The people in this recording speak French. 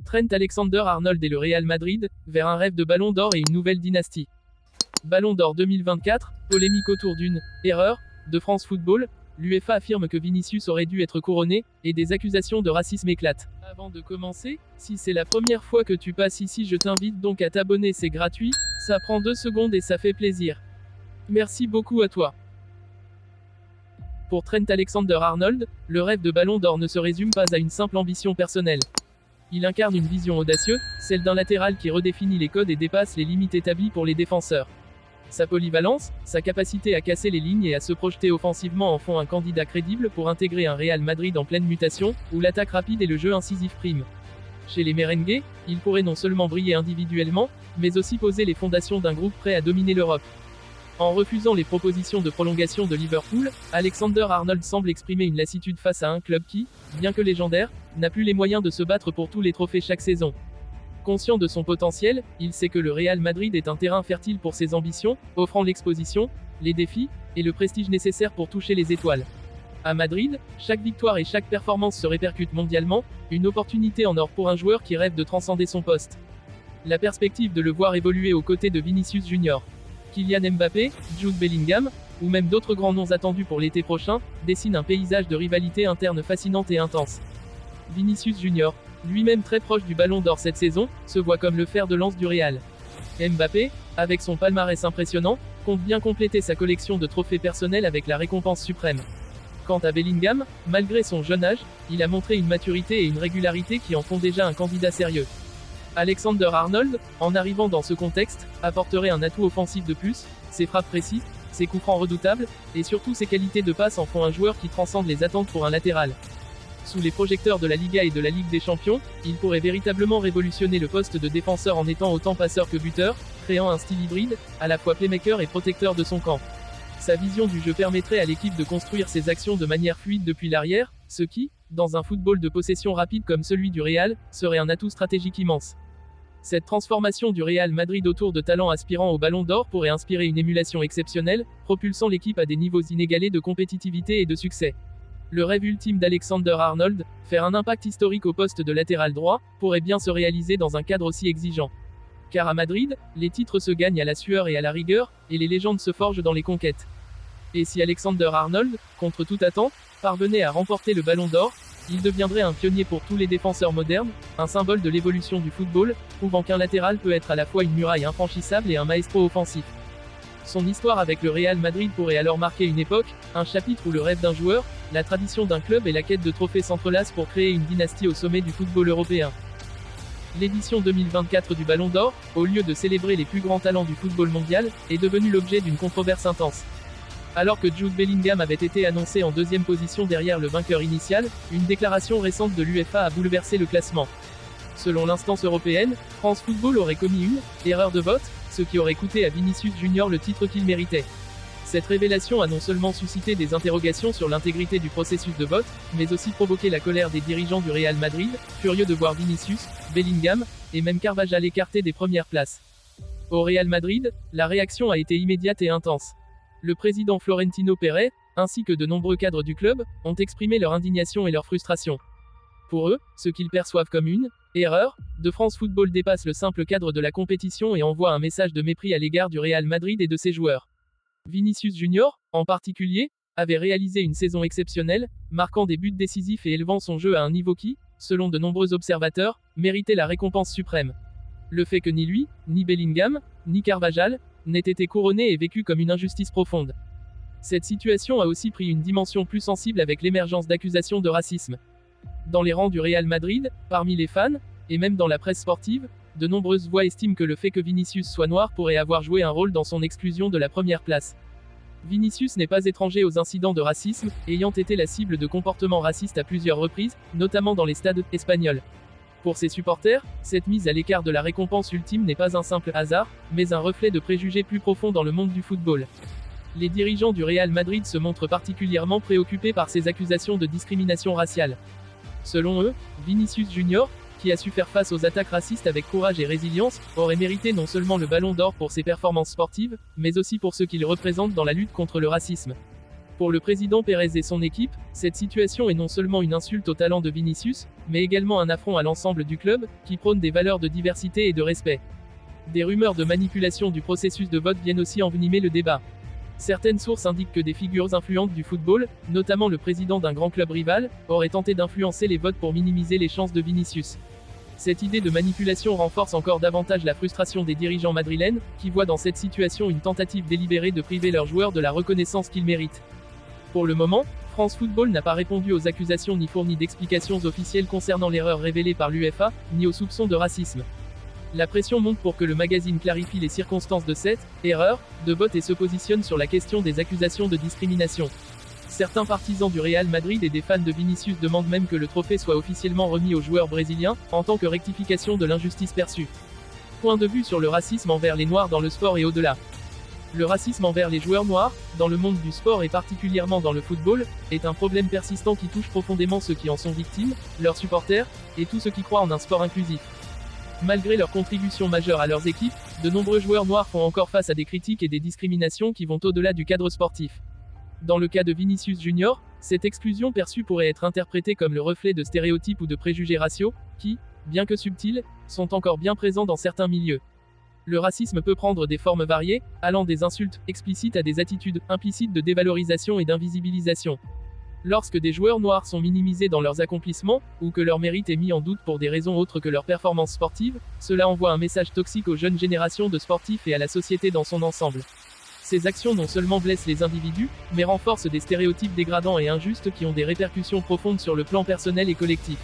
Trent Alexander-Arnold et le Real Madrid, vers un rêve de Ballon d'Or et une nouvelle dynastie. Ballon d'Or 2024, polémique autour d'une « erreur » de France Football, l'UEFA affirme que Vinicius aurait dû être couronné, et des accusations de racisme éclatent. Avant de commencer, si c'est la première fois que tu passes ici, je t'invite donc à t'abonner, c'est gratuit, ça prend 2 secondes et ça fait plaisir. Merci beaucoup à toi. Pour Trent Alexander-Arnold, le rêve de Ballon d'Or ne se résume pas à une simple ambition personnelle. Il incarne une vision audacieuse, celle d'un latéral qui redéfinit les codes et dépasse les limites établies pour les défenseurs. Sa polyvalence, sa capacité à casser les lignes et à se projeter offensivement en font un candidat crédible pour intégrer un Real Madrid en pleine mutation, où l'attaque rapide et le jeu incisif priment. Chez les merengues, il pourrait non seulement briller individuellement, mais aussi poser les fondations d'un groupe prêt à dominer l'Europe. En refusant les propositions de prolongation de Liverpool, Alexander-Arnold semble exprimer une lassitude face à un club qui, bien que légendaire, n'a plus les moyens de se battre pour tous les trophées chaque saison. Conscient de son potentiel, il sait que le Real Madrid est un terrain fertile pour ses ambitions, offrant l'exposition, les défis, et le prestige nécessaire pour toucher les étoiles. À Madrid, chaque victoire et chaque performance se répercute mondialement, une opportunité en or pour un joueur qui rêve de transcender son poste. La perspective de le voir évoluer aux côtés de Vinicius Junior, Kylian Mbappé, Jude Bellingham, ou même d'autres grands noms attendus pour l'été prochain, dessine un paysage de rivalité interne fascinante et intense. Vinicius Junior, lui-même très proche du Ballon d'Or cette saison, se voit comme le fer de lance du Real. Mbappé, avec son palmarès impressionnant, compte bien compléter sa collection de trophées personnels avec la récompense suprême. Quant à Bellingham, malgré son jeune âge, il a montré une maturité et une régularité qui en font déjà un candidat sérieux. Alexander-Arnold, en arrivant dans ce contexte, apporterait un atout offensif de plus, ses frappes précises, ses coups francs redoutables, et surtout ses qualités de passe en font un joueur qui transcende les attentes pour un latéral. Sous les projecteurs de la Liga et de la Ligue des Champions, il pourrait véritablement révolutionner le poste de défenseur en étant autant passeur que buteur, créant un style hybride, à la fois playmaker et protecteur de son camp. Sa vision du jeu permettrait à l'équipe de construire ses actions de manière fluide depuis l'arrière, ce qui, dans un football de possession rapide comme celui du Real, serait un atout stratégique immense. Cette transformation du Real Madrid autour de talents aspirant au Ballon d'Or pourrait inspirer une émulation exceptionnelle, propulsant l'équipe à des niveaux inégalés de compétitivité et de succès. Le rêve ultime d'Alexander-Arnold, faire un impact historique au poste de latéral droit, pourrait bien se réaliser dans un cadre aussi exigeant. Car à Madrid, les titres se gagnent à la sueur et à la rigueur, et les légendes se forgent dans les conquêtes. Et si Alexander-Arnold, contre toute attente, parvenait à remporter le Ballon d'Or, il deviendrait un pionnier pour tous les défenseurs modernes, un symbole de l'évolution du football, prouvant qu'un latéral peut être à la fois une muraille infranchissable et un maestro offensif. Son histoire avec le Real Madrid pourrait alors marquer une époque, un chapitre où le rêve d'un joueur, la tradition d'un club et la quête de trophées s'entrelacent pour créer une dynastie au sommet du football européen. L'édition 2024 du Ballon d'Or, au lieu de célébrer les plus grands talents du football mondial, est devenue l'objet d'une controverse intense. Alors que Jude Bellingham avait été annoncé en deuxième position derrière le vainqueur initial, une déclaration récente de l'UEFA a bouleversé le classement. Selon l'instance européenne, France Football aurait commis une erreur de vote, ce qui aurait coûté à Vinicius Junior le titre qu'il méritait. Cette révélation a non seulement suscité des interrogations sur l'intégrité du processus de vote, mais aussi provoqué la colère des dirigeants du Real Madrid, furieux de voir Vinicius, Bellingham, et même Carvajal écartés des premières places. Au Real Madrid, la réaction a été immédiate et intense. Le président Florentino Pérez, ainsi que de nombreux cadres du club, ont exprimé leur indignation et leur frustration. Pour eux, ce qu'ils perçoivent comme une erreur de France Football dépasse le simple cadre de la compétition et envoie un message de mépris à l'égard du Real Madrid et de ses joueurs. Vinicius Junior, en particulier, avait réalisé une saison exceptionnelle, marquant des buts décisifs et élevant son jeu à un niveau qui, selon de nombreux observateurs, méritait la récompense suprême. Le fait que ni lui, ni Bellingham, ni Carvajal, n'ait été couronné et vécu comme une injustice profonde. Cette situation a aussi pris une dimension plus sensible avec l'émergence d'accusations de racisme. Dans les rangs du Real Madrid, parmi les fans, et même dans la presse sportive, de nombreuses voix estiment que le fait que Vinicius soit noir pourrait avoir joué un rôle dans son exclusion de la première place. Vinicius n'est pas étranger aux incidents de racisme, ayant été la cible de comportements racistes à plusieurs reprises, notamment dans les stades espagnols. Pour ses supporters, cette mise à l'écart de la récompense ultime n'est pas un simple hasard, mais un reflet de préjugés plus profonds dans le monde du football. Les dirigeants du Real Madrid se montrent particulièrement préoccupés par ces accusations de discrimination raciale. Selon eux, Vinicius Junior, qui a su faire face aux attaques racistes avec courage et résilience, aurait mérité non seulement le Ballon d'Or pour ses performances sportives, mais aussi pour ce qu'il représente dans la lutte contre le racisme. Pour le président Pérez et son équipe, cette situation est non seulement une insulte au talent de Vinicius, mais également un affront à l'ensemble du club, qui prône des valeurs de diversité et de respect. Des rumeurs de manipulation du processus de vote viennent aussi envenimer le débat. Certaines sources indiquent que des figures influentes du football, notamment le président d'un grand club rival, auraient tenté d'influencer les votes pour minimiser les chances de Vinicius. Cette idée de manipulation renforce encore davantage la frustration des dirigeants madrilènes, qui voient dans cette situation une tentative délibérée de priver leurs joueurs de la reconnaissance qu'ils méritent. Pour le moment, France Football n'a pas répondu aux accusations ni fourni d'explications officielles concernant l'erreur révélée par l'UEFA, ni aux soupçons de racisme. La pression monte pour que le magazine clarifie les circonstances de cette erreur de vote et se positionne sur la question des accusations de discrimination. Certains partisans du Real Madrid et des fans de Vinicius demandent même que le trophée soit officiellement remis aux joueurs brésiliens, en tant que rectification de l'injustice perçue. Point de vue sur le racisme envers les Noirs dans le sport et au-delà. Le racisme envers les joueurs noirs, dans le monde du sport et particulièrement dans le football, est un problème persistant qui touche profondément ceux qui en sont victimes, leurs supporters, et tous ceux qui croient en un sport inclusif. Malgré leur contribution majeure à leurs équipes, de nombreux joueurs noirs font encore face à des critiques et des discriminations qui vont au-delà du cadre sportif. Dans le cas de Vinicius Junior, cette exclusion perçue pourrait être interprétée comme le reflet de stéréotypes ou de préjugés raciaux, qui, bien que subtils, sont encore bien présents dans certains milieux. Le racisme peut prendre des formes variées, allant des insultes explicites à des attitudes implicites de dévalorisation et d'invisibilisation. Lorsque des joueurs noirs sont minimisés dans leurs accomplissements, ou que leur mérite est mis en doute pour des raisons autres que leur performance sportive, cela envoie un message toxique aux jeunes générations de sportifs et à la société dans son ensemble. Ces actions non seulement blessent les individus, mais renforcent des stéréotypes dégradants et injustes qui ont des répercussions profondes sur le plan personnel et collectif.